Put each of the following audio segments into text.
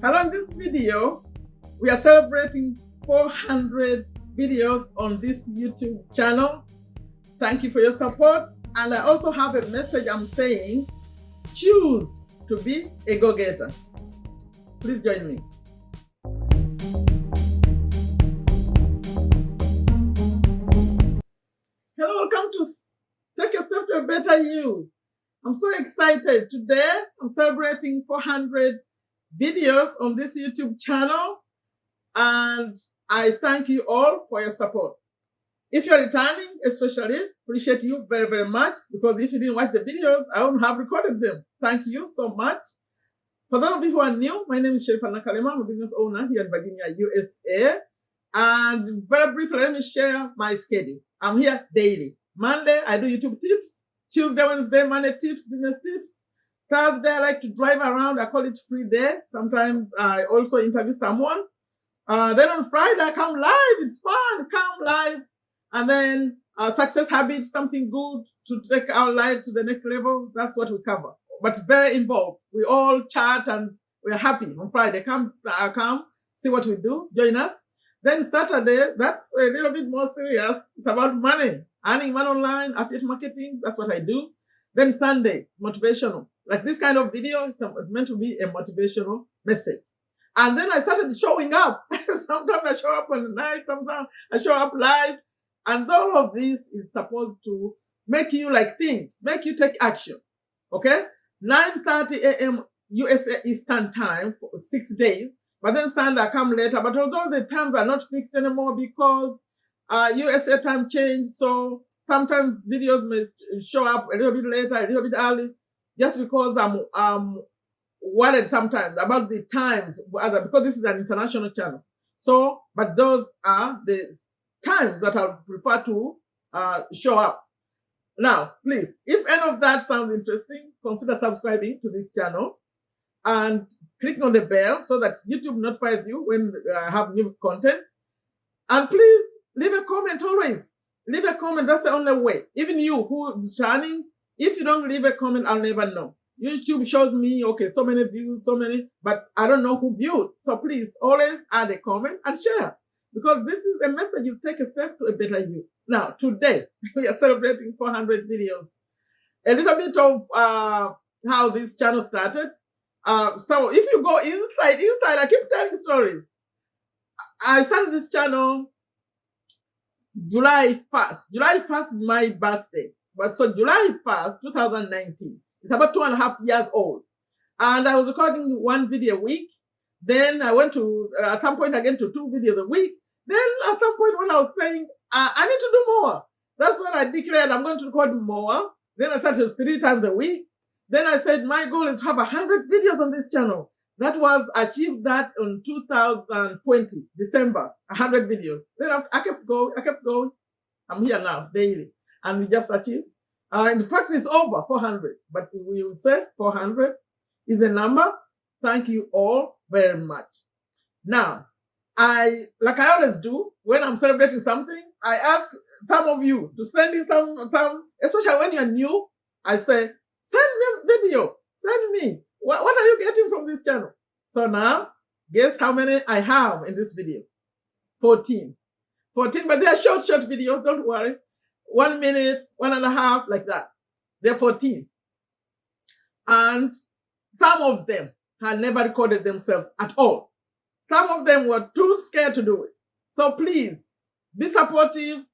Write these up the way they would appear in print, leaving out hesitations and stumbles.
Hello, in this video, we are celebrating 400 videos on this YouTube channel. Thank you for your support. And I also have a message I'm saying, choose to be a go-getter. Please join me. Hello, welcome to Take a Step to a Better You. I'm so excited. Today, I'm celebrating 400 videos on this YouTube channel, and I thank you all for your support. If you're returning, especially, appreciate you very, very much, because if you didn't watch the videos, I wouldn't have recorded them. Thank you so much. For those of you who are new, my name is Sherifa Nakalema. I'm a business owner here in Virginia, USA. And very briefly, let me share my schedule. I'm here daily. Monday, I do YouTube tips. Tuesday, Wednesday, Monday tips, business tips. Thursday, I like to drive around. I call it free day. Sometimes I also interview someone. Then on Friday, I come live. It's fun. Come live. And then success habits, something good to take our life to the next level. That's what we cover. But very involved. We all chat and we're happy on Friday. Come, see what we do. Join us. Then Saturday, that's a little bit more serious. It's about money. Earning money online, affiliate marketing. That's what I do. Then Sunday, motivational. Like this kind of video is meant to be a motivational message. And then I started showing up. Sometimes I show up on the night, sometimes I show up live. And all of this is supposed to make you think, make you take action. Okay? 9:30 a.m. USA Eastern Time for 6 days. But then Sunday I come later. But although the times are not fixed anymore because USA time changed, so sometimes videos may show up a little bit later, a little bit early, just because I'm worried sometimes about the times, because this is an international channel. So, but those are the times that I prefer to show up. Now, please, if any of that sounds interesting, consider subscribing to this channel and click on the bell so that YouTube notifies you when I have new content. And please leave a comment always. Leave a comment. That's the only way. Even you who's churning, if you don't leave a comment, I'll never know. YouTube shows me, okay, so many views, so many, but I don't know who viewed. So please always add a comment and share, because this is a message is take a step to a better you. Now, today, we are celebrating 400 videos. A little bit of how this channel started. So if you go inside, I keep telling stories. I started this channel July 1st. July 1st is my birthday. But so July 1st, 2019. It's about 2.5 years old. And I was recording one video a week. Then I went to, at some point again, to 2 videos a week. Then at some point when I was saying, I need to do more. That's when I declared I'm going to record more. Then I started 3 times a week. Then I said, my goal is to have 100 videos on this channel. That was achieved that in 2020, December, 100 videos. Then I kept going. I'm here now, daily. And we just achieved. In fact, it's over 400. But we will say 400 is the number. Thank you all very much. Now, like I always do, when I'm celebrating something, I ask some of you to send in some, especially when you're new, I say, send me a video. Send me. What are you getting from this channel? So now, guess how many I have in this video? 14. 14, but they are short videos, don't worry. 1 minute, 1.5, like that. They're 14. And some of them had never recorded themselves at all. Some of them were too scared to do it. So please, be supportive.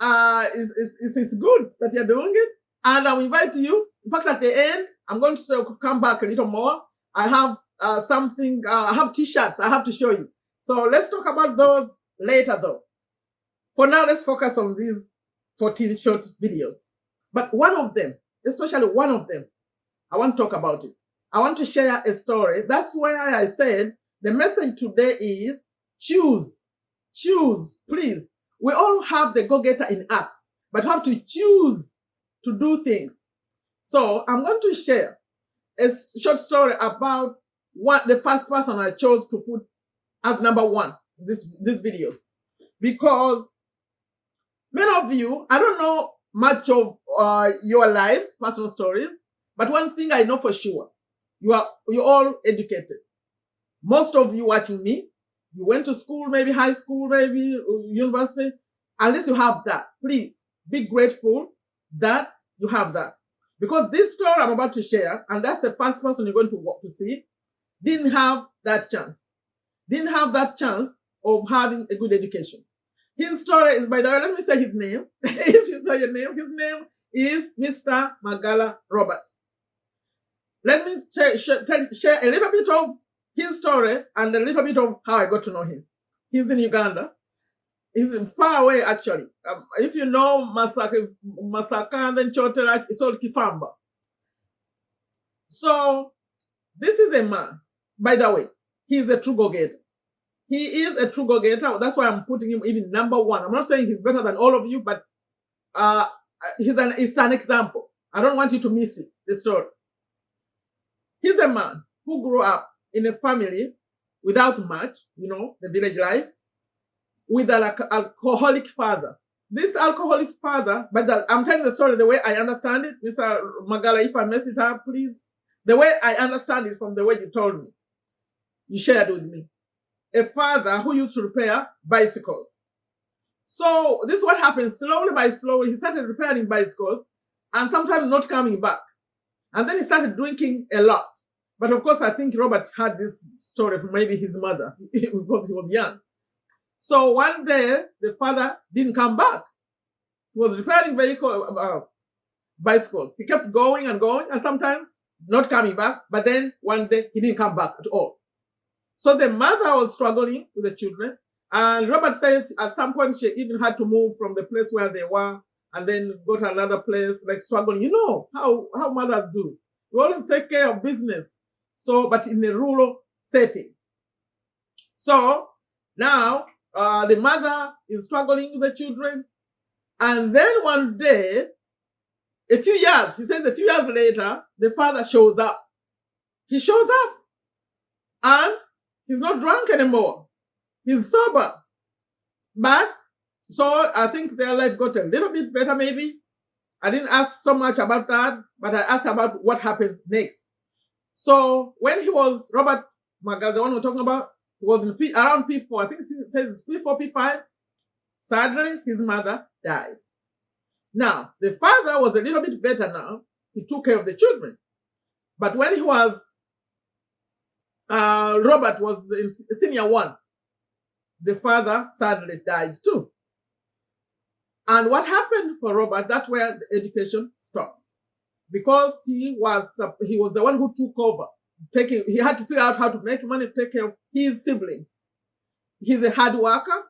It's good that you're doing it. And I'll invite you. In fact, at the end, I'm going to come back a little more. I have something, I have T-shirts I have to show you. So let's talk about those later though. For now, let's focus on these 14 short videos. But one of them, especially one of them, I want to talk about it. I want to share a story. That's why I said the message today is choose. Choose, please. We all have the go-getter in us, but you have to choose to do things. So I'm going to share a short story about the first person I chose to put as number 1 these videos, because many of you, I don't know much of your lives, personal stories, but one thing I know for sure, you're all educated. Most of you watching me, you went to school, maybe high school, maybe university. At least you have that. Please be grateful that you have that. Because this story I'm about to share, and that's the first person you're going to see, didn't have that chance. Didn't have that chance of having a good education. His story is, by the way, let me say his name. If you say your name, his name is Mr. Magala Robert. Let me share a little bit of his story and a little bit of how I got to know him. He's in Uganda. He's far away, actually. If you know Masaka and then Chotera, it's all Kifamba. So, this is a man, by the way, he's a true go-getter. He is a true go-getter. That's why I'm putting him even number one. I'm not saying he's better than all of you, but it's an example. I don't want you to miss it, the story. He's a man who grew up in a family without much, the village life, with an alcoholic father. This alcoholic father, but I'm telling the story the way I understand it. Mr. Magala, if I mess it up, please. The way I understand it from the way you told me, you shared with me. A father who used to repair bicycles. So this is what happened. Slowly by slowly, he started repairing bicycles and sometimes not coming back. And then he started drinking a lot. But of course, I think Robert had this story from maybe his mother because he was young. So one day, the father didn't come back. He was repairing bicycles. He kept going and going, and sometimes not coming back. But then one day, he didn't come back at all. So the mother was struggling with the children. And Robert says at some point, she even had to move from the place where they were and then go to another place, like struggling. You know how mothers do. We always take care of business. So, but in a rural setting. So now the mother is struggling with the children. And then one day, a few years later, the father shows up. He shows up and he's not drunk anymore. He's sober. But, so I think their life got a little bit better maybe. I didn't ask so much about that, but I asked about what happened next. So when he was, Robert Magala, the one we're talking about, he was around P4, I think it says P4, P5. Sadly, his mother died. Now, the father was a little bit better now. He took care of the children. But when he was, Robert was in senior one, the father sadly died too. And what happened for Robert, that's where the education stopped. Because he was the one who took over. He had to figure out how to make money to take care of his siblings. He's a hard worker.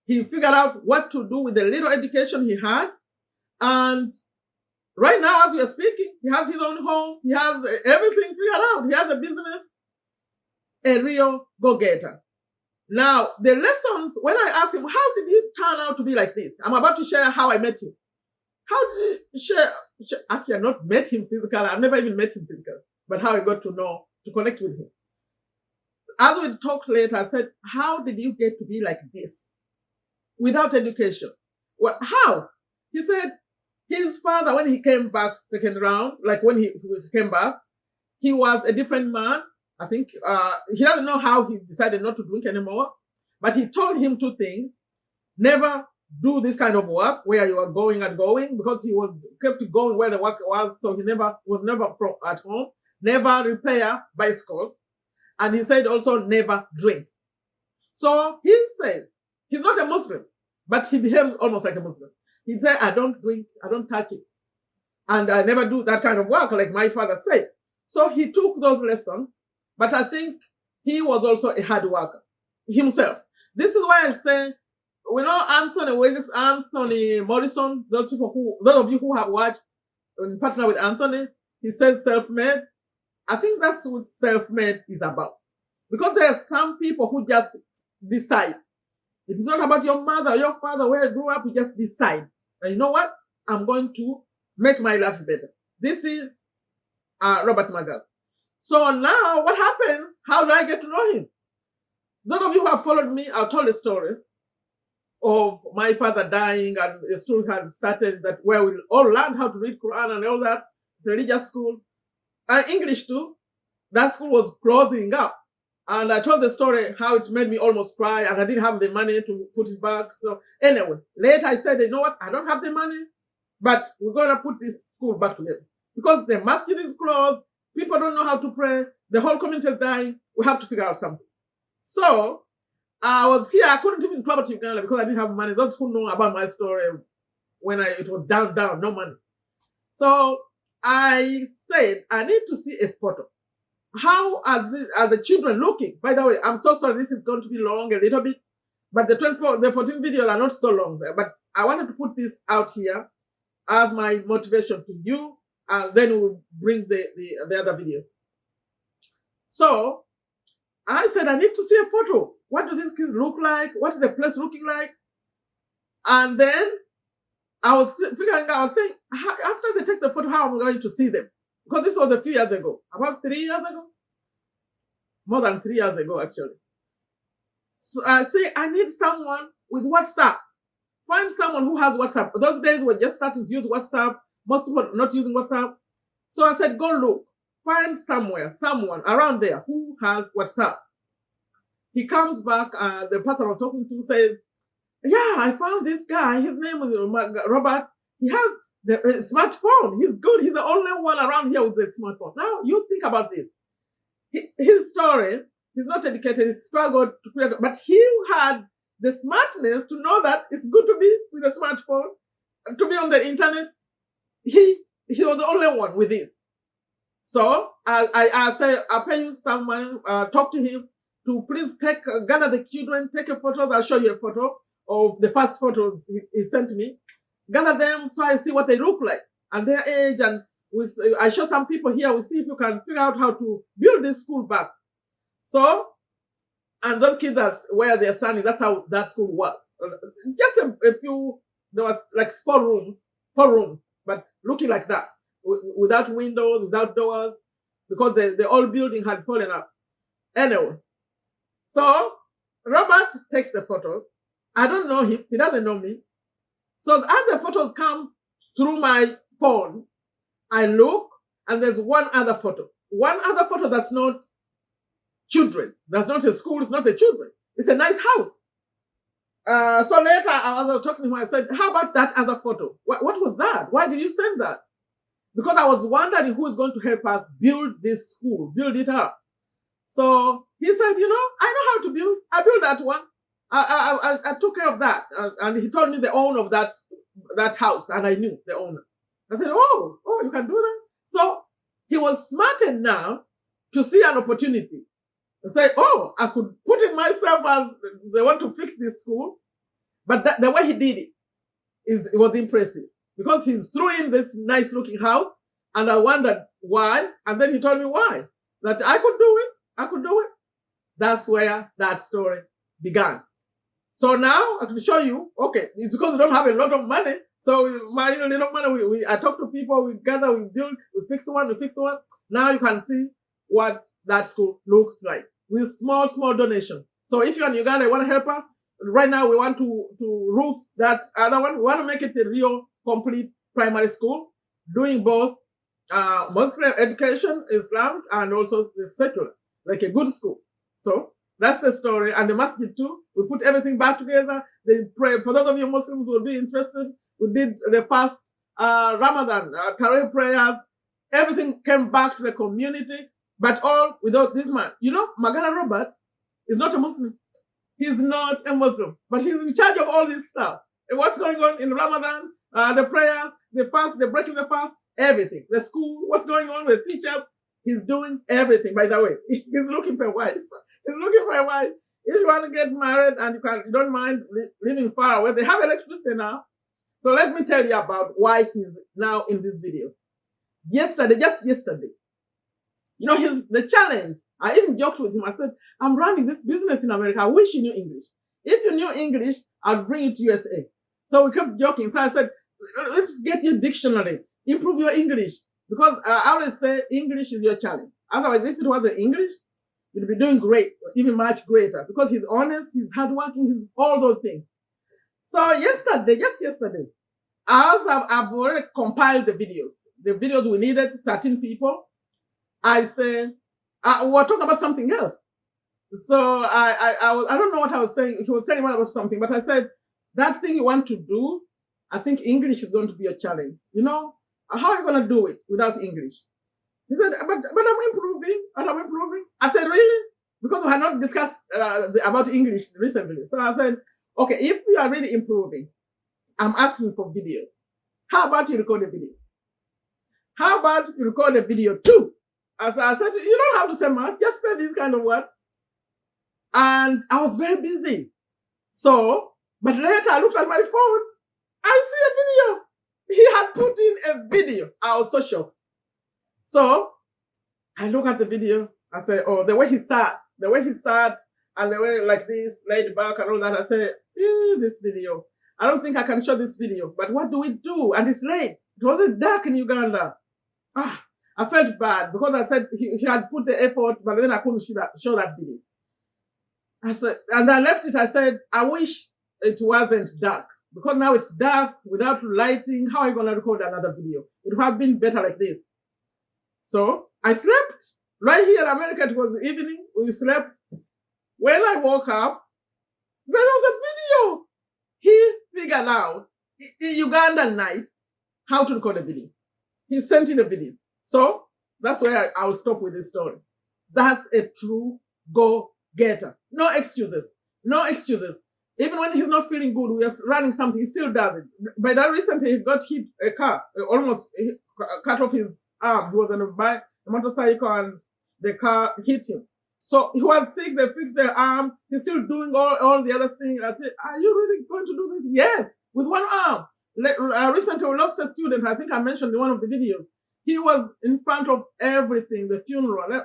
He figured out what to do with the little education he had. And right now, as we are speaking, he has his own home. He has everything figured out. He has a business. A real go-getter. Now, the lessons, when I asked him, how did you turn out to be like this? I'm about to share how I met him. How did you share? Actually, I've not met him physically. I've never even met him physically. But how I got to connect with him. As we talked later, I said, how did you get to be like this? Without education. Well, how? He said, his father, when he came back second round, like when he came back, he was a different man. I think he doesn't know how he decided not to drink anymore. But he told him two things. Never do this kind of work where you are going and going, because he kept going where the work was, so he was never at home. Never repair bicycles. And he said also never drink. So he says, he's not a Muslim, but he behaves almost like a Muslim. He said, I don't drink, I don't touch it. And I never do that kind of work like my father said. So he took those lessons, but I think he was also a hard worker himself. This is why I say, we know Anthony Morrison, those of you who have watched and partner with Anthony, he said self-made. I think that's what self-made is about. Because there are some people who just decide. It's not about your mother or your father, where you grew up, you just decide. And you know what? I'm going to make my life better. This is Robert Magala. So now, what happens? How do I get to know him? Those of you who have followed me, I'll tell the story of my father dying, and the story had started that where we all learned how to read Quran and all that. It's a religious school. And English too. That school was closing up. And I told the story how it made me almost cry, and I didn't have the money to put it back. So anyway, later I said, you know what? I don't have the money, but we're going to put this school back together. Because the masjid is closed, people don't know how to pray, the whole community is dying, we have to figure out something. So I was here, I couldn't even travel to Uganda because I didn't have money. Those who know about my story, when it was down, no money. So I said, I need to see a photo. How are the children looking? By the way, I'm so sorry, this is going to be long a little bit, but the 14 videos are not so long there. But I wanted to put this out here as my motivation to you, and then we'll bring the other videos. So I said, I need to see a photo. What do these kids look like? What is the place looking like? And then I was figuring out, I was saying, after they take the photo, how am I going to see them? Because this was a few years ago, about 3 years ago. More than 3 years ago, actually. So I say, I need someone with WhatsApp. Find someone who has WhatsApp. Those days we're just starting to use WhatsApp. Most people are not using WhatsApp. So I said, go look. Find someone around there who has WhatsApp. He comes back, the person I was talking to says, yeah, I found this guy. His name is Robert. He has the smartphone. He's good. He's the only one around here with the smartphone. Now, you think about this. His story, he's not educated, he struggled to create, but he had the smartness to know that it's good to be with a smartphone, to be on the internet. He was the only one with this. So I say, I'll pay you someone, talk to him to please gather the children, take a photo. I'll show you a photo of the first photos he sent me. Gather them so I see what they look like and their age, and I show some people here. We see if you can figure out how to build this school back. So, and those kids are where they're standing. That's how that school was. It's just a few. There were like four rooms, but looking like that, without windows, without doors, because the old building had fallen up. Anyway, so Robert takes the photos. I don't know him. He doesn't know me. So as the photos come through my phone, I look, and there's one other photo. One other photo that's not children. That's not a school. It's not the children. It's a nice house. So later, as I was talking to him, I said, how about that other photo? What was that? Why did you send that? Because I was wondering who is going to help us build this school, build it up. So he said, you know, I know how to build. I built that one. I took care of that. And he told me the owner of that house, and I knew the owner. I said, oh, you can do that? So he was smart enough to see an opportunity and say, oh, I could put in myself as they want to fix this school. But the way he did it was impressive, because he threw in this nice looking house, and I wondered why. And then he told me why, that I could do it. That's where that story began. So now I can show you, okay, it's because we don't have a lot of money. So my little money, I talk to people, we gather, we build, we fix one. Now you can see what that school looks like with small donation. So if you're in Uganda, you want to help us, right now we want to roof that other one. We want to make it a real complete primary school, doing both Muslim education, Islam, and also the secular, like a good school. So that's the story. And the masjid too. We put everything back together. They pray. For those of you Muslims who will be interested, we did the past Ramadan, Taraweeh prayers. Everything came back to the community, but all without this man. You know, Magala Robert is not a Muslim. He's not a Muslim, but he's in charge of all this stuff. And what's going on in Ramadan, the prayers, the fast, the breaking the fast, everything. The school, what's going on with teachers. He's doing everything, by the way. He's looking for a wife. If you want to get married and you don't mind living far away, they have electricity now. So let me tell you about why he's now in this video. Just yesterday, you know, the challenge. I even joked with him. I said, I'm running this business in America. I wish you knew English. If you knew English, I'd bring you to USA. So we kept joking. So I said, let's get your dictionary. Improve your English. Because I always say English is your challenge. Otherwise, if it was the English, you'd be doing great, even much greater. Because he's honest, he's hardworking, he's all those things. So just yesterday, I've already compiled the videos we needed, 13 people. I said, we're talking about something else. So I don't know what I was saying. He was telling me about something, but I said, that thing you want to do, I think English is going to be a challenge. You know, how are you going to do it without English? He said, but I'm improving, and I'm improving. I said, really? Because we had not discussed about English recently. So I said, okay, if you are really improving, I'm asking for videos. How about you record a video? How about you record a video too? As I said, you don't have to say much, just say this kind of word. And I was very busy. So, but later I looked at my phone. I see a video. He had put in a video. I was so shocked. So I look at the video. I say, oh, the way he sat, and the way like this, laid back and all that. I say, this video. I don't think I can show this video. But what do we do? And it's late. It wasn't dark in Uganda. I felt bad because I said he had put the effort, but then I couldn't show that video. I said, and I left it. I said, I wish it wasn't dark, because now it's dark without lighting. How are you going to record another video? It would have been better like this. So I slept. Right here in America, it was evening. We slept. When I woke up, there was a video. He figured out in Ugandan night how to record a video. He sent in a video. So that's where I'll stop with this story. That's a true go-getter. No excuses. No excuses. Even when he's not feeling good, we are running something, he still does it. By that recently, he got hit a car, almost cut off his arm. He was on a motorcycle and the car hit him. So he was sick, they fixed the arm. He's still doing all the other things. I said, are you really going to do this? Yes, with one arm. Recently, we lost a student. I think I mentioned in one of the videos. He was in front of everything, the funeral.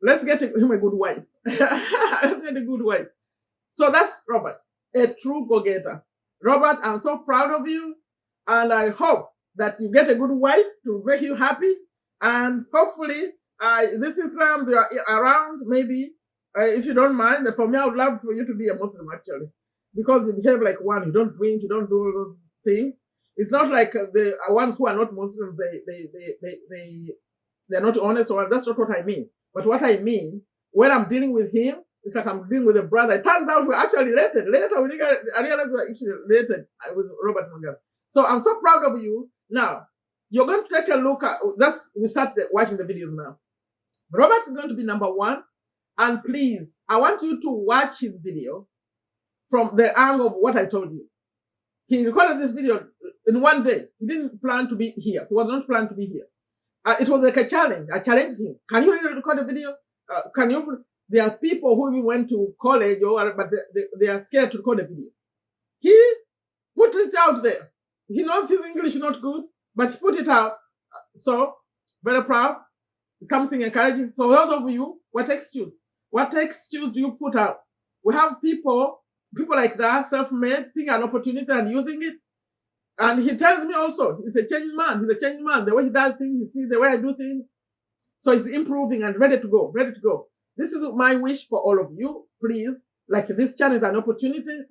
Let's get him a good wife. Let's get a good wife. So that's Robert, a true go-getter. Robert, I'm so proud of you. And I hope that you get a good wife to make you happy. And hopefully, this Islam, they are around, maybe, if you don't mind. For me, I would love for you to be a Muslim, actually. Because you behave like one. You don't drink, you don't do all those things. It's not like the ones who are not Muslims, they're not honest. Or that's not what I mean. But what I mean, when I'm dealing with him, it's like I'm dealing with a brother. It turns out we're actually related. Later, I realized we're actually related with Robert Magala. So I'm so proud of you. Now, you're going to take a look at, we start watching the videos now. Robert is going to be number one. And please, I want you to watch his video from the angle of what I told you. He recorded this video in one day. He didn't plan to be here. He was not planned to be here. It was like a challenge. I challenged him. Can you really record a video? There are people who even went to college, but they are scared to record a video. He put it out there. He knows his English is not good, but he put it out. So, very proud. Something encouraging. So those of you, what excuse do you put out? We have people like that, self-made, seeing an opportunity and using it. And he tells me also, he's a changing man. He's a changing man. The way he does things, he sees the way I do things. So he's improving and ready to go, ready to go. This is my wish for all of you. Please, like this channel is an opportunity.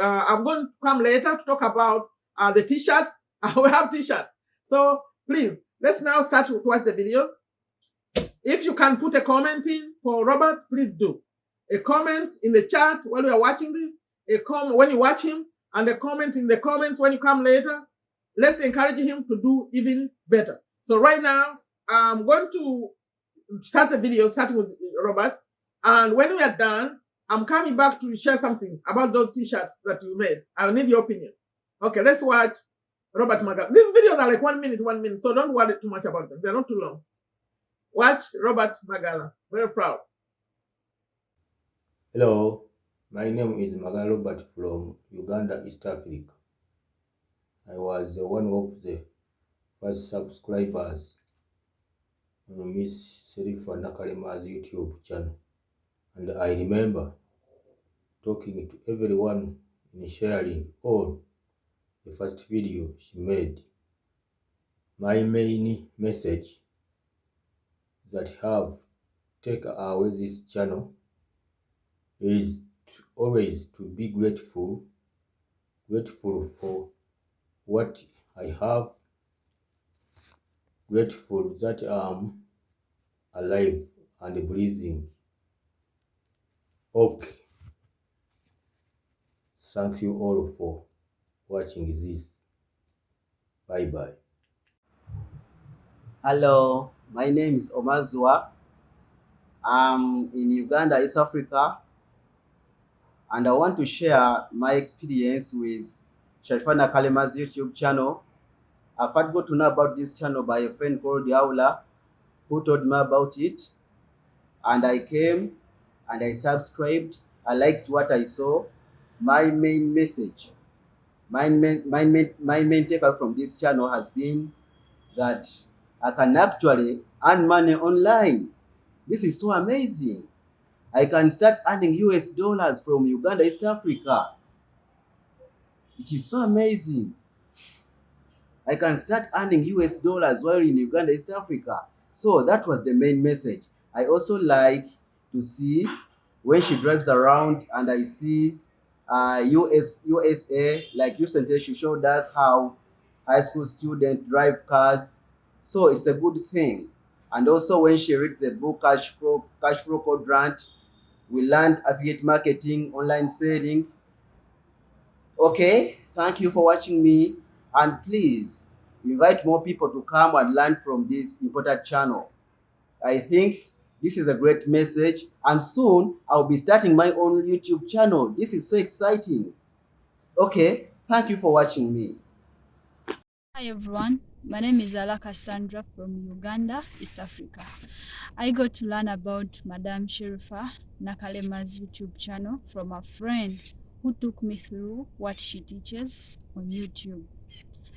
I'm going to come later to talk about the T-shirts. We have T-shirts. So please, let's now start to watch the videos. If you can put a comment in for Robert, please do. A comment in the chat while we are watching this. A comment when you watch him, and a comment in the comments when you come later. Let's encourage him to do even better. So right now, I'm going to start the video starting with Robert. And when we are done, I'm coming back to share something about those T-shirts that you made. I will need your opinion. Okay, let's watch Robert Magala. These videos are like 1 minute, so don't worry too much about them. They're not too long. Watch Robert Magala. Very proud. Hello, my name is Magala Robert from Uganda, East Africa. I was one of the first subscribers on Miss Sherifa Nakalema's YouTube channel, and I remember talking to everyone and sharing all the first video she made. My main message that have taken away this channel is always to be grateful for what I have, grateful that I'm alive and breathing. Okay. Thank you all for watching this. Bye bye. Hello, my name is Omar Ziwa. I'm in Uganda, East Africa, and I want to share my experience with Sharifah Nakalema's YouTube channel. I've had got to know about this channel by a friend called Yala, who told me about it, and I came and I subscribed. I liked what I saw. My main message, my main takeaway from this channel has been that I can actually earn money online. This is so amazing. I can start earning US dollars from Uganda, East Africa. It is so amazing. I can start earning US dollars while in Uganda, East Africa. So that was the main message. I also like to see when she drives around and I see USA, like recently she showed us how high school students drive cars. So it's a good thing. And also when she reads the book Cash Flow Quadrant, we learned affiliate marketing, online selling. Okay, thank you for watching me, and please invite more people to come and learn from this important channel. I think this is a great message, and soon I'll be starting my own YouTube channel. This is so exciting. Okay, thank you for watching me. Hi everyone, my name is Sandra from Uganda, East Africa. I got to learn about Madam Sherifa Nakalema's YouTube channel from a friend who took me through what she teaches on YouTube.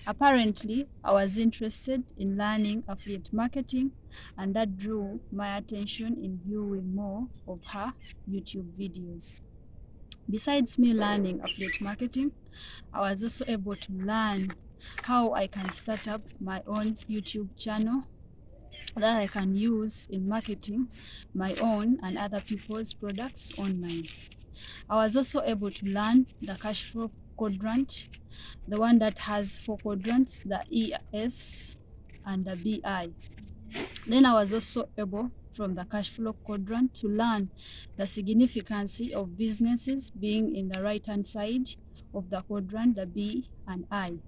Apparently, I was interested in learning affiliate marketing, and that drew my attention in viewing more of her YouTube videos. Besides me learning affiliate marketing, I was also able to learn how I can start up my own YouTube channel that I can use in marketing my own and other people's products online. I was also able to learn the cash flow quadrant, the one that has 4 quadrants, the ES and the BI. Then I was also able from the cash flow quadrant to learn the significance of businesses being in the right hand side of the quadrant, the B and I.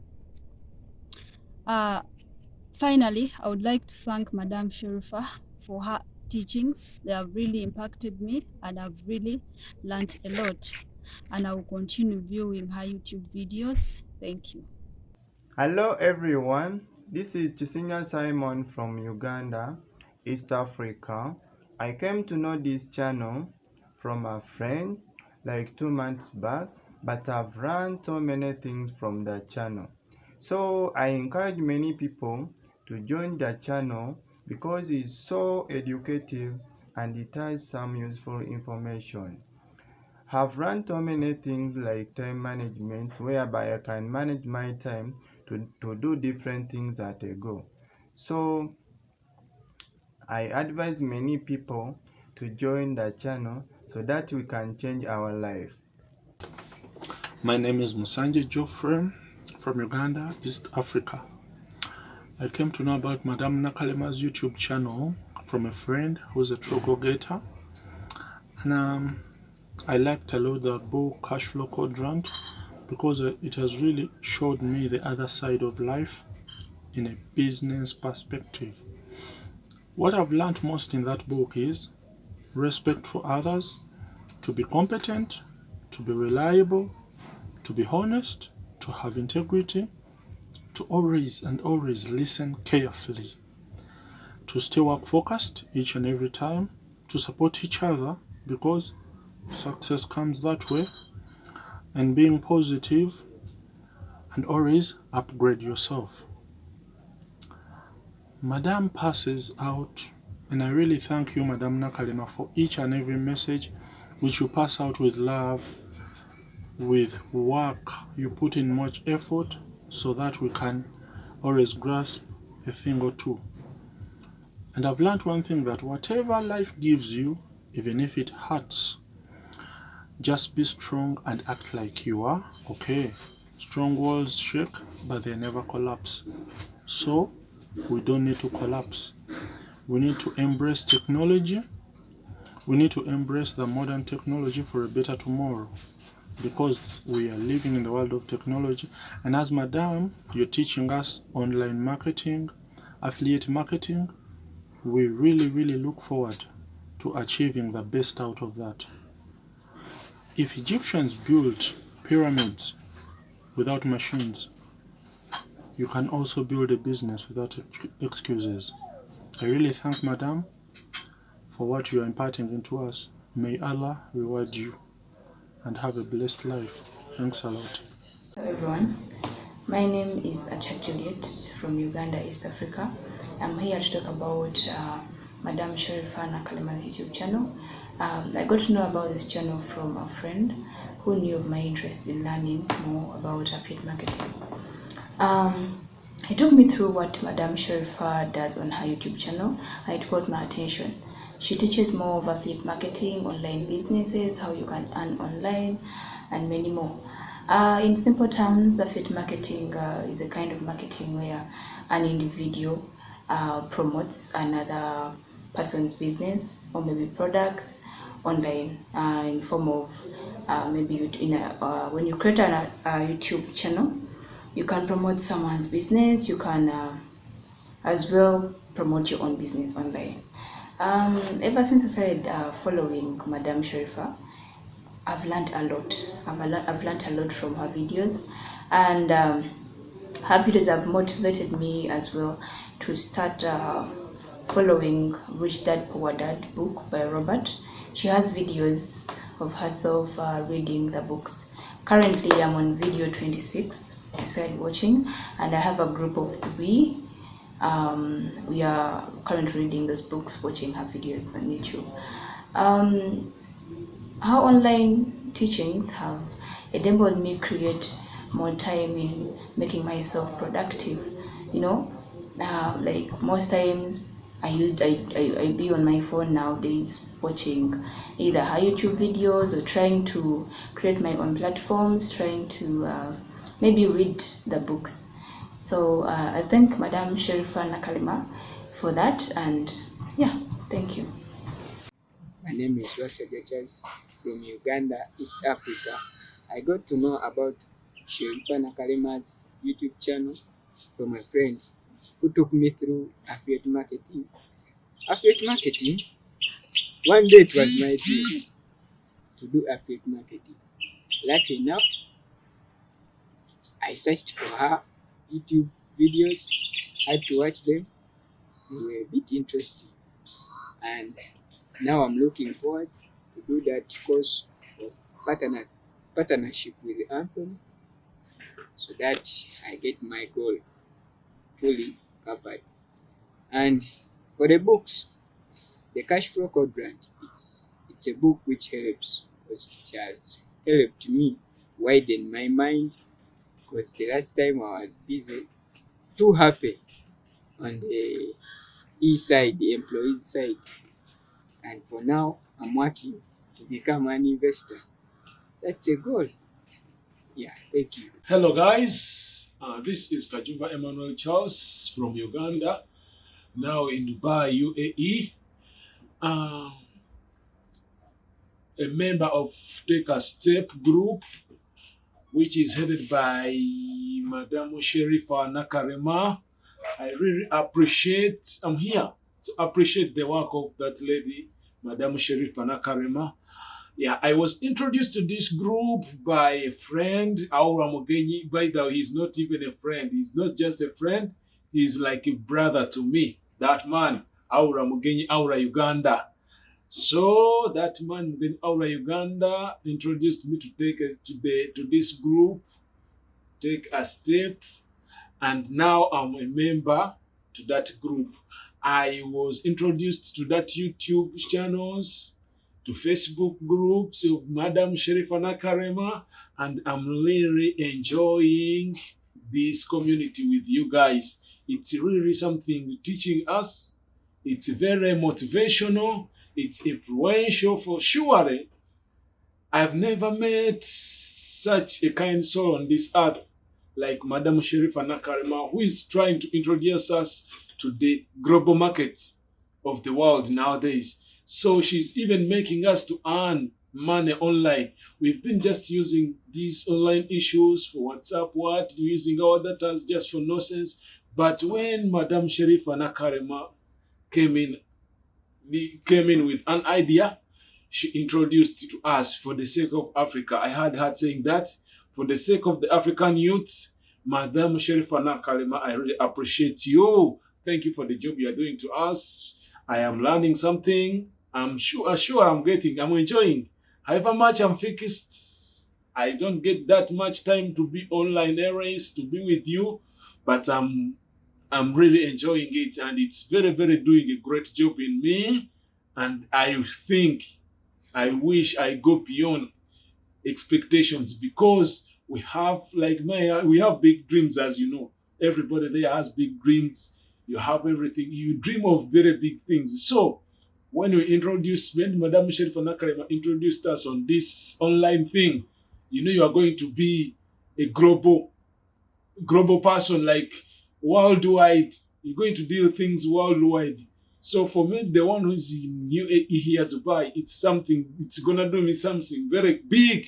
Finally, I would like to thank Madam Sherifa for her teachings. They have really impacted me and I've really learned a lot. And I will continue viewing her YouTube videos. Thank you. Hello everyone, this is Chisinya Simon from Uganda, East Africa. I came to know this channel from a friend like 2 months back, but I've learned so many things from the channel. So I encourage many people to join the channel because it's so educative and it has some useful information. Have run so many things like time management, whereby I can manage my time to do different things at a go. So I advise many people to join the channel so that we can change our life. My name is Musanje Geoffrey from Uganda, East Africa. I came to know about Madam Nakalema's YouTube channel from a friend who's a true go-getter. And I liked a lot the book Cash Flow Quadrant because it has really showed me the other side of life in a business perspective. What I've learned most in that book is respect for others, to be competent, to be reliable, to be honest, to have integrity, to always listen carefully, to stay work focused each and every time, to support each other because success comes that way, and being positive and always upgrade yourself. Madam passes out, and I really thank you, Madam Nakalema, for each and every message which you pass out with love, with work. You put in much effort so that we can always grasp a thing or two. And I've learned one thing, that whatever life gives you, even if it hurts, just be strong and act like you are okay. Strong walls shake, but they never collapse. So we don't need to collapse. We need to embrace technology We need to embrace the modern technology for a better tomorrow, because we are living in the world of technology. And as Madam, you're teaching us online marketing, affiliate marketing, we really look forward to achieving the best out of that. If Egyptians built pyramids without machines, you can also build a business without excuses. I really thank Madam for what you are imparting into us. May Allah reward you and have a blessed life. Thanks a lot. Hello everyone, my name is Juliet from Uganda, East Africa. I'm here to talk about Madam Sherifa Nakalema's YouTube channel. I got to know about this channel from a friend who knew of my interest in learning more about affiliate marketing. He took me through what Madam Sherifa does on her YouTube channel, and it caught my attention. She teaches more of affiliate marketing, online businesses, how you can earn online, and many more. In simple terms, affiliate marketing is a kind of marketing where an individual promotes another person's business or maybe products online in form of maybe when you create a YouTube channel, you can promote someone's business. You can as well promote your own business online. Ever since I started following Madam Sherifa, I've learned a lot. I've learned a lot from her videos, and her videos have motivated me as well to start following Rich Dad Poor Dad book by Robert. She has videos of herself reading the books. Currently, I'm on video 26. I started watching, and I have a group of 3. We are currently reading those books, watching her videos on YouTube. Her online teachings have enabled me create more time in making myself productive. You know, like most times I be on my phone nowadays watching either her YouTube videos or trying to create my own platforms, trying to maybe read the books. So I thank Madam Sherifa Nakalema for that, and yeah, thank you. My name is Wasajja Charles from Uganda, East Africa. I got to know about Sherifa Nakalema's YouTube channel from a friend who took me through affiliate marketing. Affiliate marketing, one day it was my dream to do affiliate marketing. Lucky enough, I searched for her YouTube videos, had to watch them. They were a bit interesting, and now I'm looking forward to do that course of partnership with Anthony, so that I get my goal fully covered. And for the books, the Cash Flow Quadrant, it's a book which helps, because it has helped me widen my mind, because the last time I was busy, too happy on the E side, the employees side, and for now I'm working to become an investor. That's a goal. Yeah, thank you. Hello guys, this is Kajumba Charles from Uganda, now in Dubai, UAE. A member of Take a Step group, which is headed by Madam Sherifa Nakalema. I really appreciate, I'm here to appreciate the work of that lady, Madam Sherifa Nakalema. Yeah, I was introduced to this group by a friend, Aura Mugenyi. By the way, he's not even a friend. He's not just a friend. He's like a brother to me. That man, Aura Mugenyi, Aura Uganda. So that man, Aura Uganda, introduced me to this group, Take a Step, and now I'm a member to that group. I was introduced to that YouTube channels, to Facebook groups of Madam Sherifa Nakalema, and I'm really enjoying this community with you guys. It's really something teaching us. It's very motivational. It's influential for sure. I've never met such a kind soul on this earth like Madam Sherifa Nakalema, who is trying to introduce us to the global market of the world nowadays. So she's even making us to earn money online. We've been just using these online issues for WhatsApp, using our data just for nonsense. But when Madam Sherifa Nakalema came in, with an idea, she introduced it to us for the sake of Africa. I heard her saying that for the sake of the African youth, Madam Sherifa Nakalema, I really appreciate you. Thank you for the job you are doing to us. I am learning something. I'm sure I'm enjoying. However much I'm focused, I don't get that much time to be online areas, to be with you, but I'm really enjoying it, and it's very, very doing a great job in me. And I wish I go beyond expectations, because we have we have big dreams, as you know. Everybody there has big dreams. You have everything. You dream of very big things. So when Madam Sherifa Nakalema introduced us on this online thing, you are going to be a global person, like worldwide. You're going to do things worldwide. So for me, the one who's new here to buy, it's gonna do me something very big,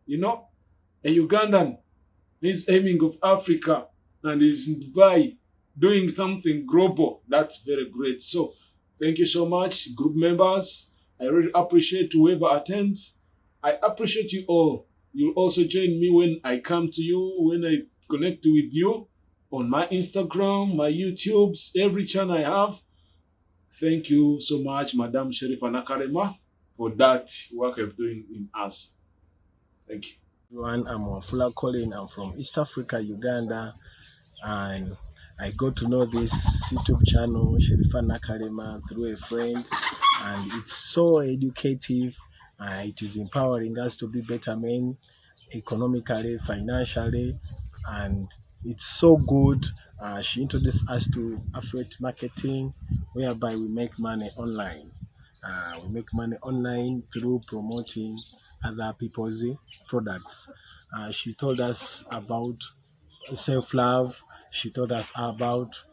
A Ugandan is aiming of Africa and is in Dubai doing something global. That's very great. So thank you so much, group members. I really appreciate whoever attends. I appreciate you all. You'll also join me when I come to you, when I connect with you on my Instagram, my YouTubes, every channel I have. Thank you so much, Madam Sherifa Nakalema, for that work of doing in us. Thank you. Everyone, I'm Wafula Colline. I'm from East Africa, Uganda, and I got to know this YouTube channel, Sharifah Nakalema, through a friend, and it's so educative. It is empowering us to be better men economically, financially, and it's so good. She introduced us to affiliate marketing, whereby we make money online. We make money online through promoting other people's products. She told us about self-love. She told us about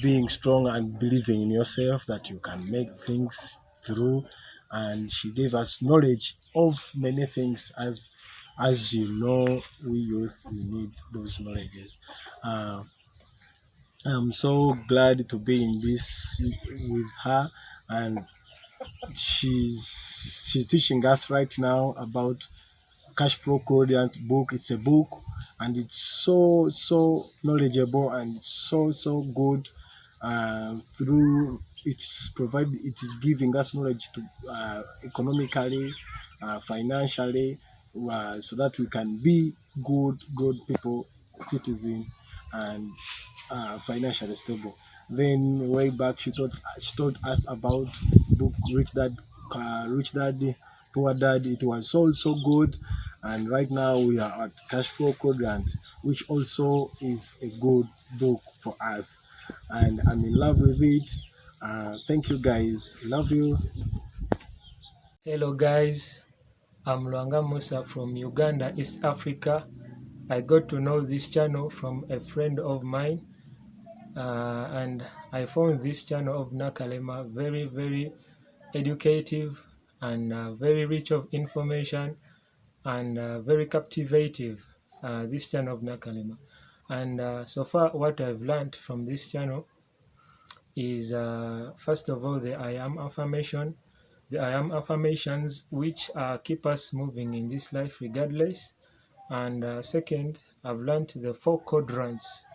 being strong and believing in yourself, that you can make things through. And she gave us knowledge of many things. As you know, we youth, we need those knowledges. I'm so glad to be in this with her, and she's teaching us right now about cash flow quadrant book. It's a book, and it's so knowledgeable and so good. Through it is giving us knowledge to economically, financially, so that we can be good people, citizen, and financially stable. Then way back, she told us about book Rich Dad, Poor Dad. It was so good. And right now we are at Cash Flow Quadrant, which also is a good book for us, and I'm in love with it. Thank you guys. Love you. Hello guys, I'm Yala Musa from Uganda, East Africa. I got to know this channel from a friend of mine, and I found this channel of Nakalema very educative and very rich of information, and very captivative, this channel of Nakalema. And so far what I've learned from this channel is, first of all, the I am affirmation. The I am affirmations, which keep us moving in this life regardless. And second, I've learned the 4 quadrants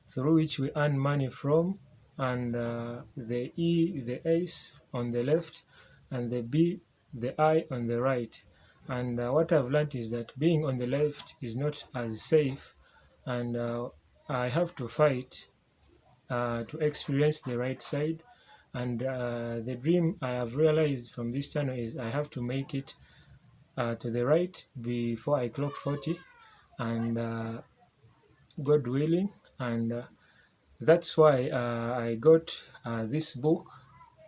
through which we earn money from, and the E, the S on the left, and the B, the I on the right. And what I've learned is that being on the left is not as safe, and I have to fight to experience the right side. And the dream I have realized from this channel is I have to make it to the right before I clock 40, and God willing. And that's why I got this book.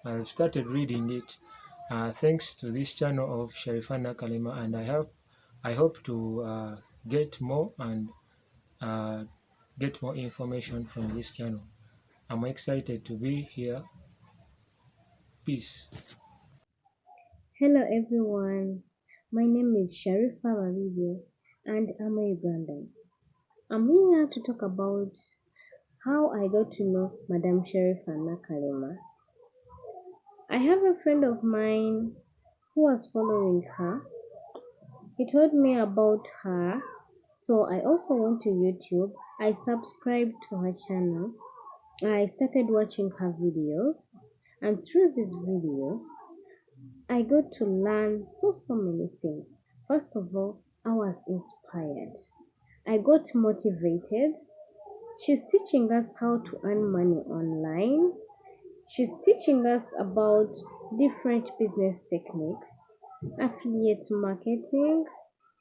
I've started reading it thanks to this channel of Sharifah Nakalema, and I hope to get more and get more information from this channel. I'm excited to be here. Peace. Hello everyone, my name is Sharifah Babirye and I'm a Ugandan. I'm here to talk about how I got to know Madam Sherifa Nakalema. I have a friend of mine who was following her. He told me about her, so I also went to YouTube. I subscribed to her channel. I started watching her videos, and through these videos, I got to learn so many things. First of all, I was inspired. I got motivated. She's teaching us how to earn money online. She's teaching us about different business techniques, affiliate marketing,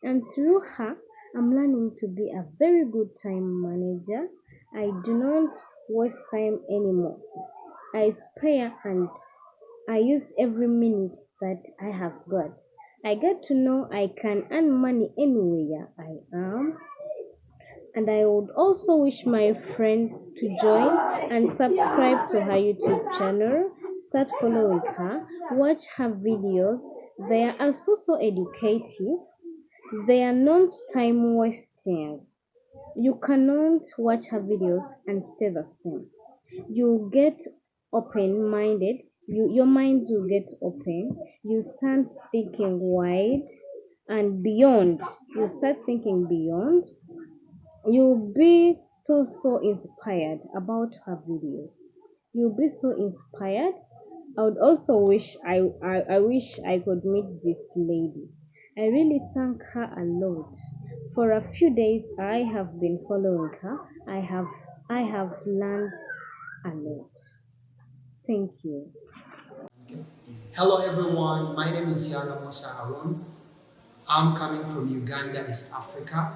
and through her, I'm learning to be a very good time manager. I do not waste time anymore. I spare and I use every minute that I have got. I get to know I can earn money anywhere I am. And I would also wish my friends to join and subscribe to her YouTube channel. Start following her. Watch her videos. They are so educative. They are not time wasting. You cannot watch her videos and stay the same. You get open minded, your minds will get open, you start thinking wide and beyond. You start thinking beyond. You'll be so inspired about her videos. You'll be so inspired. I would also wish I wish I could meet this lady. I really thank her a lot. For a few days I have been following her. I have learned a lot. Thank you. Hello everyone, my name is Yala Musa. I'm coming from Uganda, East Africa.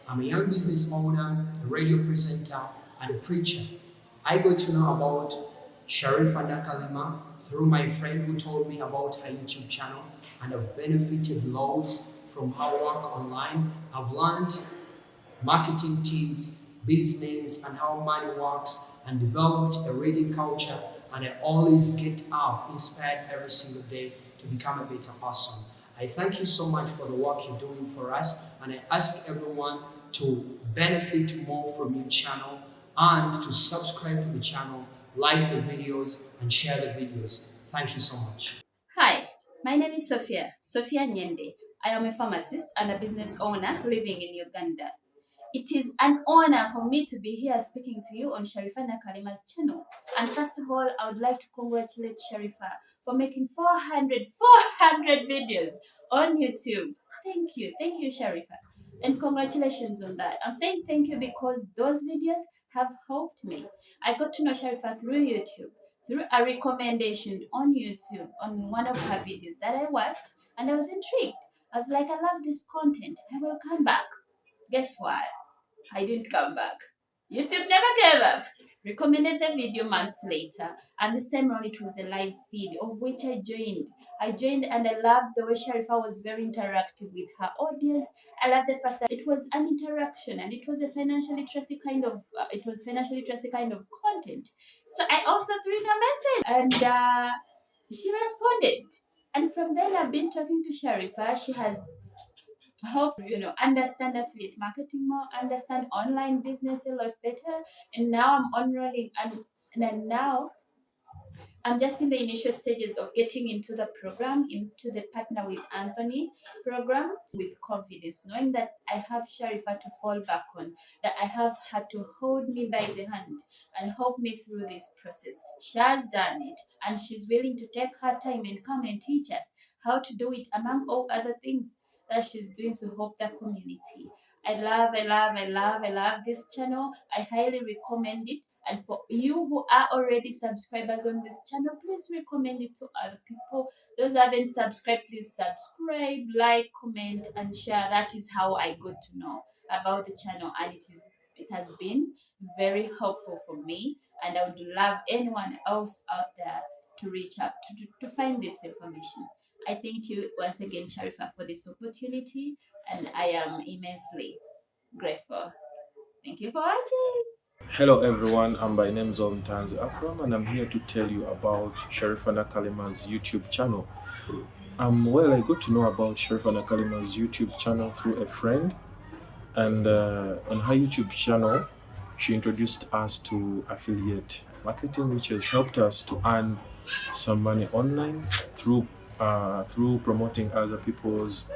I'm a young business owner, a radio presenter, and a preacher. I got to know about Sherifa Nakalema through my friend who told me about her YouTube channel, and I've benefited loads from her work online. I've learned marketing tips, business, and how money works, and developed a reading culture, and I always get up inspired every single day to become a better person. I thank you so much for the work you're doing for us, and I ask everyone to benefit more from your channel and to subscribe to the channel, like the videos, and share the videos. Thank you so much. Hi, my name is Sophia Nyende. I am a pharmacist and a business owner living in Uganda. It is an honor for me to be here speaking to you on Sharifah Nakalema's channel. And first of all, I would like to congratulate Sherifa for making 400 videos on YouTube. Thank you Sherifa. And congratulations on that. I'm saying thank you because those videos have helped me. I got to know Sherifa through YouTube, through a recommendation on YouTube on one of her videos that I watched, and I was intrigued. I was like, I love this content. I will come back. Guess what? I didn't come back. YouTube never gave up. Recommended the video months later, and this time around it was a live feed of which I joined. And I loved the way Sherifa was very interactive with her audience. I loved the fact that it was an interaction and it was a financially trusty kind of content. So I also threw in a message, and she responded. And from then I've been talking to Sherifa. She has help understand affiliate marketing more, understand online business a lot better, and now I'm unrolling and now I'm just in the initial stages of getting into the program, into the Partner with Anthony program with confidence, knowing that I have Sherifa to fall back on, that I have her to hold me by the hand and help me through this process. She has done it, and she's willing to take her time and come and teach us how to do it, among all other things that she's doing to help the community. I love this channel. I highly recommend it. And for you who are already subscribers on this channel, please recommend it to other people. Those who haven't subscribed, please subscribe, like, comment, and share. That is how I got to know about the channel, and it has been very helpful for me. And I would love anyone else out there to reach out to find this information. I thank you once again, Sherifa, for this opportunity, and I am immensely grateful. Thank you for watching. Hello everyone, my name is Akram Ntanzi, and I'm here to tell you about Sherifa Nakalema's YouTube channel. Well, I got to know about Sherifa Nakalema's YouTube channel through a friend, and on her YouTube channel, she introduced us to affiliate marketing, which has helped us to earn some money online through promoting other people's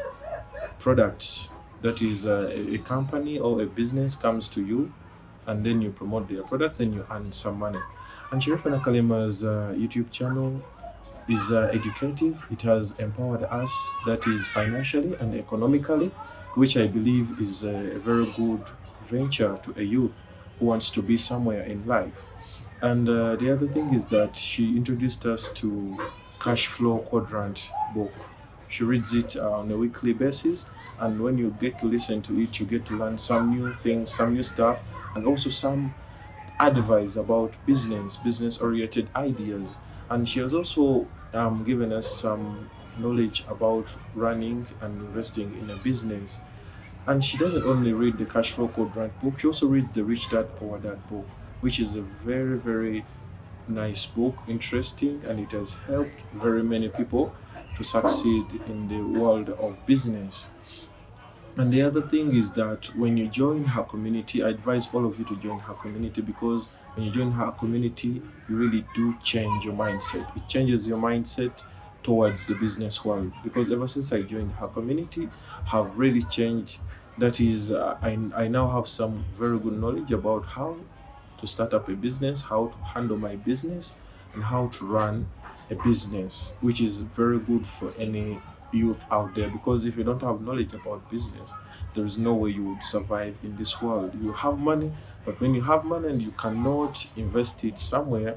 products. That is, a company or a business comes to you, and then you promote their products, and you earn some money. And Sherifa Nakalema's YouTube channel is educative. It has empowered us, that is financially and economically, which I believe is a very good venture to a youth who wants to be somewhere in life. And the other thing is that she introduced us to Cash Flow Quadrant book. She reads it on a weekly basis, and when you get to listen to it, you get to learn some new things, some new stuff, and also some advice about business-oriented ideas. And she has also given us some knowledge about running and investing in a business. And she doesn't only read the Cash Flow Quadrant book, she also reads the Rich Dad Poor Dad book, which is a very, very nice book, interesting, and it has helped very many people to succeed in the world of business. And the other thing is that when you join her community, I advise all of you to join her community, because when you join her community, you really do change your mindset. It changes your mindset towards the business world, because ever since I joined her community, have really changed. That is, I now have some very good knowledge about how to start up a business, how to handle my business, and how to run a business, which is very good for any youth out there, because if you don't have knowledge about business, there is no way you would survive in this world. You have money, but when you have money and you cannot invest it somewhere,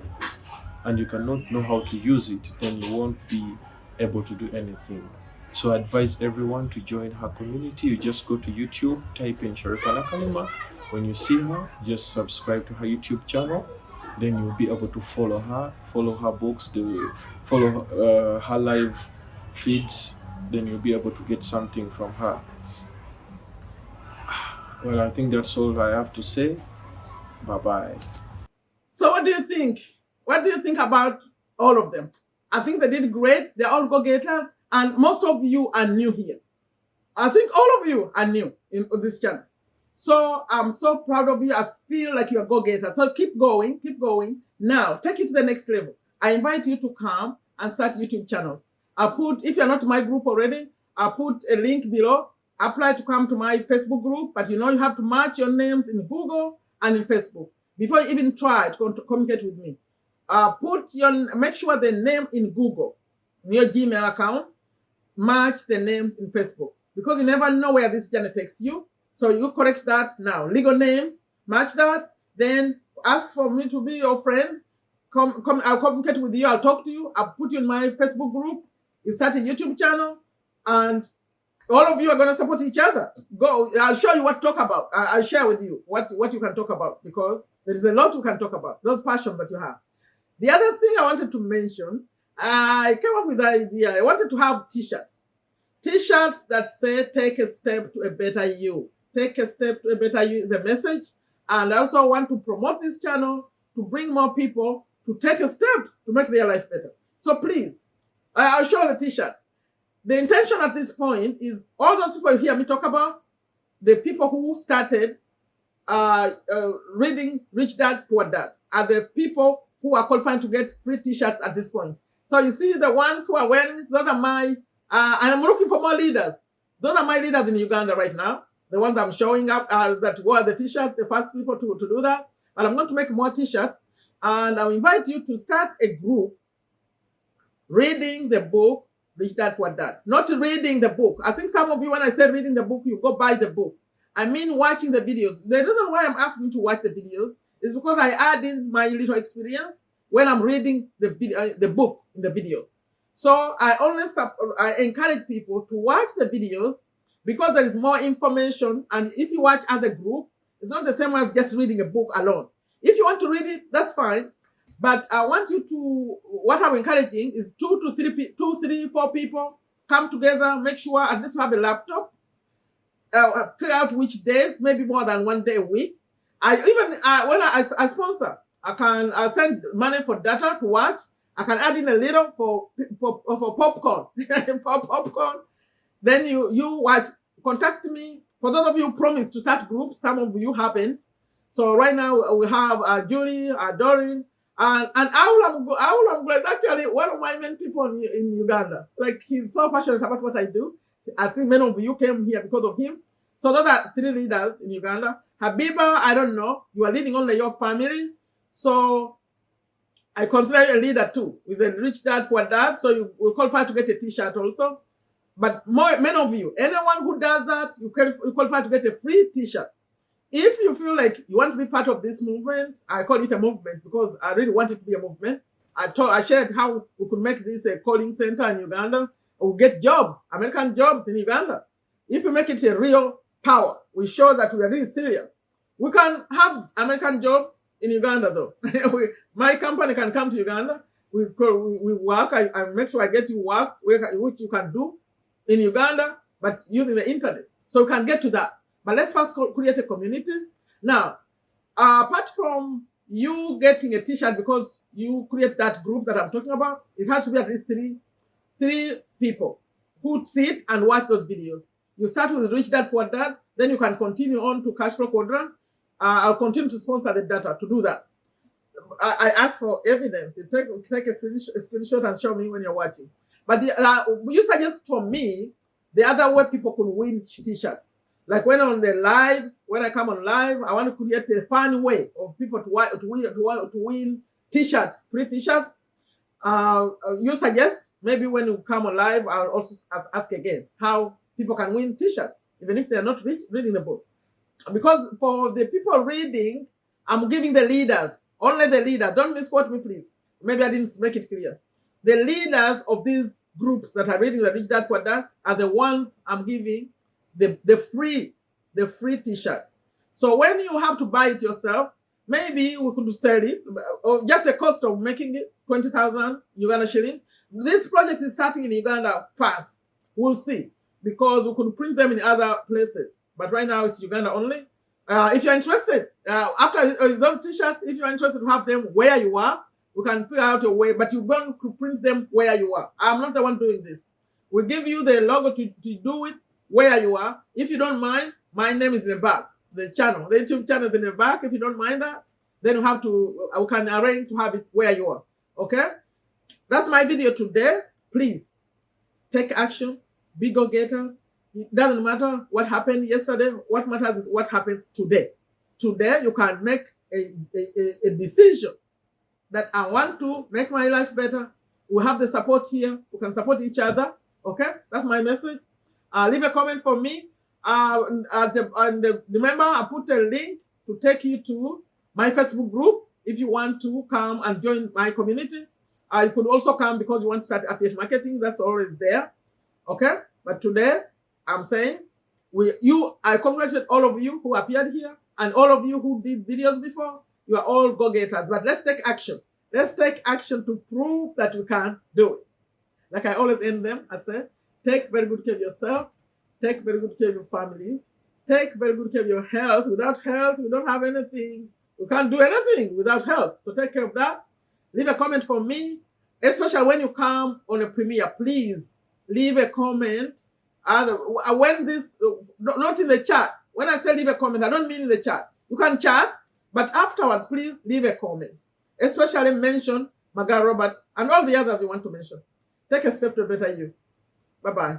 and you cannot know how to use it, then you won't be able to do anything. So I advise everyone to join her community. You just go to YouTube, type in Sherifa Nakalema. When you see her, just subscribe to her YouTube channel. Then you'll be able to follow her books, follow her live feeds. Then you'll be able to get something from her. Well, I think that's all I have to say. Bye-bye. So what do you think? What do you think about all of them? I think they did great. They're all go-getters. And most of you are new here. I think all of you are new on this channel. So I'm so proud of you. I feel like you're go-getters. So keep going, keep going. Now, take it to the next level. I invite you to come and start YouTube channels. If you're not in my group already, I'll put a link below. Apply to come to my Facebook group, but you have to match your names in Google and in Facebook before you even try to communicate with me. Make sure the name in Google, your Gmail account, match the name in Facebook, because you never know where this journey takes you. So you correct that now. Legal names, match that. Then ask for me to be your friend. I'll communicate with you. I'll talk to you. I'll put you in my Facebook group. You start a YouTube channel, and all of you are going to support each other. Go. I'll show you what to talk about. I'll share with you what you can talk about, because there is a lot you can talk about. Those passions that you have. The other thing I wanted to mention, I came up with the idea. I wanted to have T-shirts. T-shirts that say, take a step to a better you. Take a step to a better you is the message. And I also want to promote this channel to bring more people to take a step to make their life better. So please, I'll show the T-shirts. The intention at this point is all those people you hear me talk about, the people who started reading Rich Dad, Poor Dad, are the people who are qualifying to get free T-shirts at this point. So you see the ones who are wearing, those are my, and I'm looking for more leaders. Those are my leaders in Uganda right now. The ones I'm showing up that wore the T-shirts, the first people to do that. But I'm going to make more T-shirts. And I'll invite you to start a group reading the book, Rich Dad, Poor Dad. Not reading the book. I think some of you, when I say reading the book, you go buy the book. I mean watching the videos. The reason why I'm asking you to watch the videos is because I add in my little experience when I'm reading the book in the videos. So I encourage people to watch the videos, because there is more information. And if you watch other group, it's not the same as just reading a book alone. If you want to read it, that's fine. But I want you to, what I'm encouraging is 2 to 3, 4 people come together, make sure at least you have a laptop, figure out which days, maybe more than 1 day a week. When I sponsor, I can send money for data to watch, I can add in a little for popcorn. For popcorn. Then you watch, contact me. For those of you who promised to start groups, some of you haven't. So right now we have Julie, Doreen, and Aulam is actually one of my main people in Uganda. Like, he's so passionate about what I do. I think many of you came here because of him. So those are 3 leaders in Uganda. Habiba, I don't know. You are leading only your family. So I consider you a leader too. With a rich dad, poor dad. So you will qualify to get a t-shirt also. But many of you, anyone who does that, you qualify to get a free t-shirt. If you feel like you want to be part of this movement, I call it a movement because I really want it to be a movement. I shared how we could make this a calling center in Uganda. We'll get jobs, American jobs in Uganda. If we make it a real power, we show that we are really serious. We can have American jobs in Uganda though. My company can come to Uganda. We work. I make sure I get you work which you can do in Uganda, but using the internet. So we can get to that. But let's first create a community. Now, apart from you getting a t-shirt because you create that group that I'm talking about, it has to be at least three people who sit and watch those videos. You start with Rich Dad Poor Dad, then you can continue on to Cash Flow Quadrant. I'll continue to sponsor the data to do that. I ask for evidence. You take a screenshot and show me when you're watching. But you suggest for me the other way people could win t-shirts. Like when on the lives, when I come on live, I want to create a fun way of people to win t-shirts, free t-shirts. You suggest maybe when you come on live, I'll also ask again how people can win t-shirts, even if they're not reading the book. Because for the people reading, I'm giving the leaders, only the leaders. Don't misquote me, please. Maybe I didn't make it clear. The leaders of these groups that are reading the Rich Dad Poor Dad are the ones I'm giving the free t-shirt. So when you have to buy it yourself, maybe we could sell it, or just the cost of making it 20,000 Uganda shillings. This project is starting in Uganda fast. We'll see, because we could print them in other places. But right now it's Uganda only. If you're interested, after those t-shirts, if you're interested to have them where you are, we can figure out a way, but you're going to print them where you are. I'm not the one doing this. We give you the logo to do it where you are. If you don't mind, my name is in the back. The YouTube channel is in the back. If you don't mind that, then you have to, we can arrange to have it where you are. Okay? That's my video today. Please, take action. Be go-getters. It doesn't matter what happened yesterday. What matters is what happened today. Today, you can make a decision that I want to make my life better. We have the support here. We can support each other. Okay? That's my message. Leave a comment for me. Remember, I put a link to take you to my Facebook group if you want to come and join my community. You could also come because you want to start affiliate marketing. That's already there. Okay? But today, I'm saying, I congratulate all of you who appeared here and all of you who did videos before. You are all go-getters. But let's take action. Let's take action to prove that we can do it. Like I always end them, I say, take very good care of yourself. Take very good care of your families. Take very good care of your health. Without health, we don't have anything. We can't do anything without health. So take care of that. Leave a comment for me, especially when you come on a premiere. Please leave a comment. When this, not in the chat. When I say leave a comment, I don't mean in the chat. You can chat, but afterwards, please leave a comment. Especially mention Magala Robert and all the others you want to mention. Take a step to a better you. Bye-bye.